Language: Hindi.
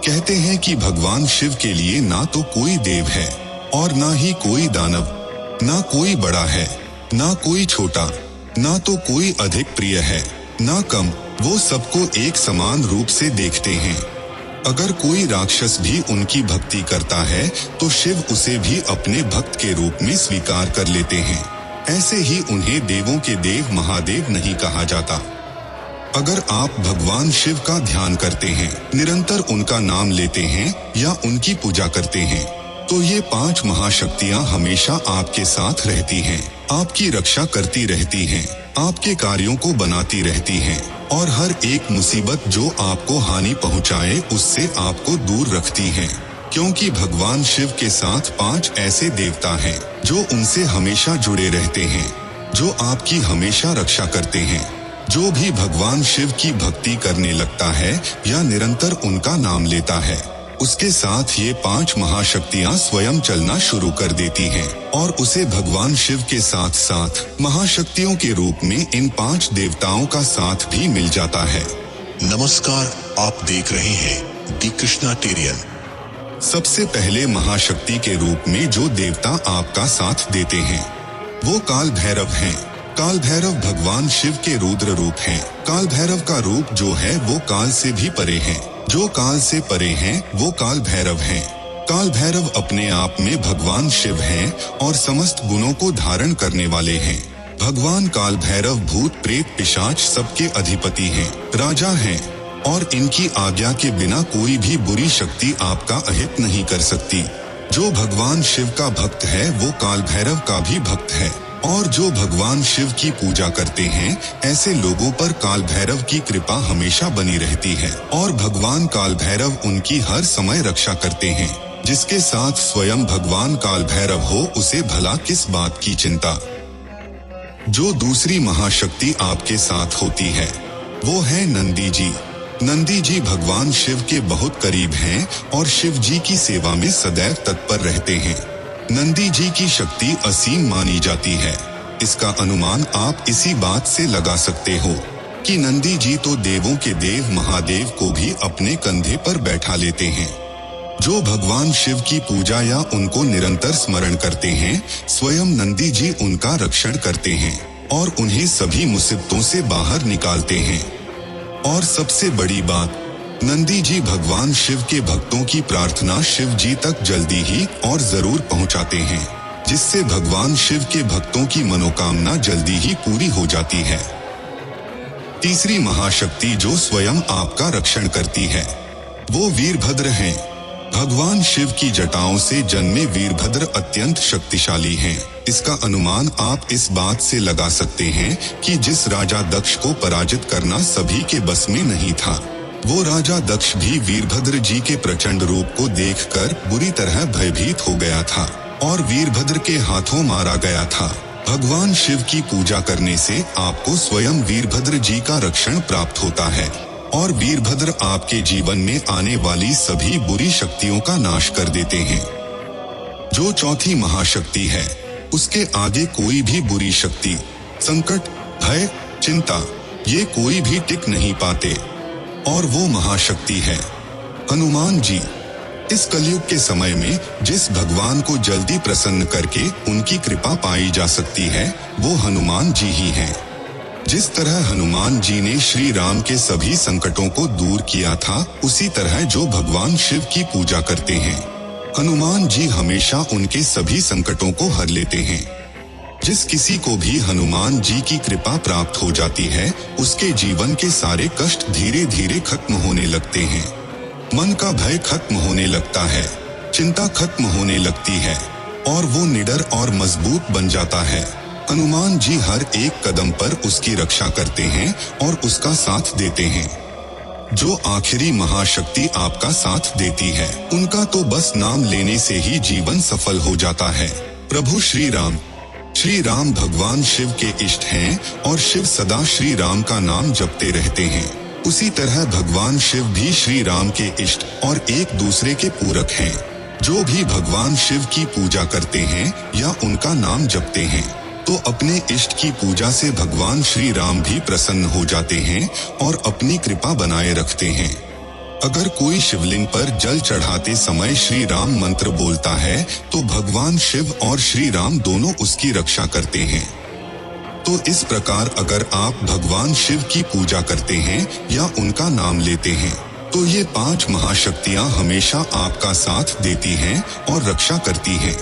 कहते हैं कि भगवान शिव के लिए ना तो कोई देव है और ना ही कोई दानव, ना कोई बड़ा है ना कोई छोटा, ना तो कोई अधिक प्रिय है ना कम, वो सबको एक समान रूप से देखते हैं। अगर कोई राक्षस भी उनकी भक्ति करता है तो शिव उसे भी अपने भक्त के रूप में स्वीकार कर लेते हैं। ऐसे ही उन्हें देवों के देव महादेव नहीं कहा जाता। अगर आप भगवान शिव का ध्यान करते हैं, निरंतर उनका नाम लेते हैं या उनकी पूजा करते हैं, तो ये 5 महाशक्तियाँ हमेशा आपके साथ रहती हैं, आपकी रक्षा करती रहती हैं, आपके कार्यों को बनाती रहती हैं और हर एक मुसीबत जो आपको हानि पहुँचाए उससे आपको दूर रखती हैं। क्योंकि भगवान शिव के साथ 5 ऐसे देवता हैं जो उनसे हमेशा जुड़े रहते हैं, जो आपकी हमेशा रक्षा करते हैं। जो भी भगवान शिव की भक्ति करने लगता है या निरंतर उनका नाम लेता है, उसके साथ ये 5 महाशक्तियाँ स्वयं चलना शुरू कर देती हैं और उसे भगवान शिव के साथ साथ महाशक्तियों के रूप में इन 5 देवताओं का साथ भी मिल जाता है। नमस्कार, आप देख रहे हैं दी कृष्णाटेरियन। सबसे पहले महाशक्ति के रूप में जो देवता आपका साथ देते हैं वो काल भैरव हैं। काल भैरव भगवान शिव के रुद्र रूप हैं। काल भैरव का रूप जो है वो काल से भी परे है। जो काल से परे हैं वो काल भैरव हैं। काल भैरव अपने आप में भगवान शिव हैं और समस्त गुणों को धारण करने वाले हैं। भगवान काल भैरव भूत प्रेत पिशाच सबके अधिपति हैं, राजा हैं और इनकी आज्ञा के बिना कोई भी बुरी शक्ति आपका अहित नहीं कर सकती। जो भगवान शिव का भक्त है वो काल भैरव का भी भक्त है और जो भगवान शिव की पूजा करते हैं ऐसे लोगों पर काल भैरव की कृपा हमेशा बनी रहती है और भगवान काल भैरव उनकी हर समय रक्षा करते हैं। जिसके साथ स्वयं भगवान काल भैरव हो उसे भला किस बात की चिंता। जो दूसरी महाशक्ति आपके साथ होती है वो है नंदी जी। नंदी जी भगवान शिव के बहुत करीब हैं और शिव जी की सेवा में सदैव तत्पर रहते हैं। नंदी जी की शक्ति असीम मानी जाती है। इसका अनुमान आप इसी बात से लगा सकते हो कि नंदी जी तो देवों के देव महादेव को भी अपने कंधे पर बैठा लेते हैं। जो भगवान शिव की पूजा या उनको निरंतर स्मरण करते हैं, स्वयं नंदी जी उनका रक्षण करते हैं और उन्हें सभी मुसीबतों से बाहर निकालते हैं। और सबसे बड़ी बात, नंदी जी भगवान शिव के भक्तों की प्रार्थना शिव जी तक जल्दी ही और जरूर पहुंचाते हैं, जिससे भगवान शिव के भक्तों की मनोकामना जल्दी ही पूरी हो जाती है। तीसरी महाशक्ति जो स्वयं आपका रक्षण करती है वो वीरभद्र हैं। भगवान शिव की जटाओं से जन्मे वीरभद्र अत्यंत शक्तिशाली हैं। इसका अनुमान आप इस बात से लगा सकते हैं कि जिस राजा दक्ष को पराजित करना सभी के बस में नहीं था, वो राजा दक्ष भी वीरभद्र जी के प्रचंड रूप को देखकर बुरी तरह भयभीत हो गया था और वीरभद्र के हाथों मारा गया था। भगवान शिव की पूजा करने से आपको स्वयं वीरभद्र जी का रक्षण प्राप्त होता है और वीरभद्र आपके जीवन में आने वाली सभी बुरी शक्तियों का नाश कर देते हैं। जो चौथी महाशक्ति है उसके आगे कोई भी बुरी शक्ति, संकट, भय, चिंता ये कोई भी टिक नहीं पाते और वो महाशक्ति है हनुमान जी। इस कलयुग के समय में जिस भगवान को जल्दी प्रसन्न करके उनकी कृपा पाई जा सकती है वो हनुमान जी ही हैं। जिस तरह हनुमान जी ने श्री राम के सभी संकटों को दूर किया था, उसी तरह जो भगवान शिव की पूजा करते हैं, हनुमान जी हमेशा उनके सभी संकटों को हर लेते हैं। जिस किसी को भी हनुमान जी की कृपा प्राप्त हो जाती है, उसके जीवन के सारे कष्ट धीरे धीरे खत्म होने लगते हैं। मन का भय खत्म होने लगता है, चिंता खत्म होने लगती है और वो निडर और मजबूत बन जाता है। हनुमान जी हर एक कदम पर उसकी रक्षा करते हैं और उसका साथ देते हैं। जो आखिरी महाशक्ति आपका साथ देती है, उनका तो बस नाम लेने से ही जीवन सफल हो जाता है। प्रभु श्री राम। श्री राम भगवान शिव के इष्ट हैं और शिव सदा श्री राम का नाम जपते रहते हैं। उसी तरह भगवान शिव भी श्री राम के इष्ट और एक दूसरे के पूरक हैं। जो भी भगवान शिव की पूजा करते हैं या उनका नाम जपते हैं, तो अपने इष्ट की पूजा से भगवान श्री राम भी प्रसन्न हो जाते हैं और अपनी कृपा बनाए रखते हैं। अगर कोई शिवलिंग पर जल चढ़ाते समय श्री राम मंत्र बोलता है तो भगवान शिव और श्री राम दोनों उसकी रक्षा करते हैं। तो इस प्रकार अगर आप भगवान शिव की पूजा करते हैं या उनका नाम लेते हैं तो ये 5 महाशक्तियां हमेशा आपका साथ देती हैं और रक्षा करती हैं।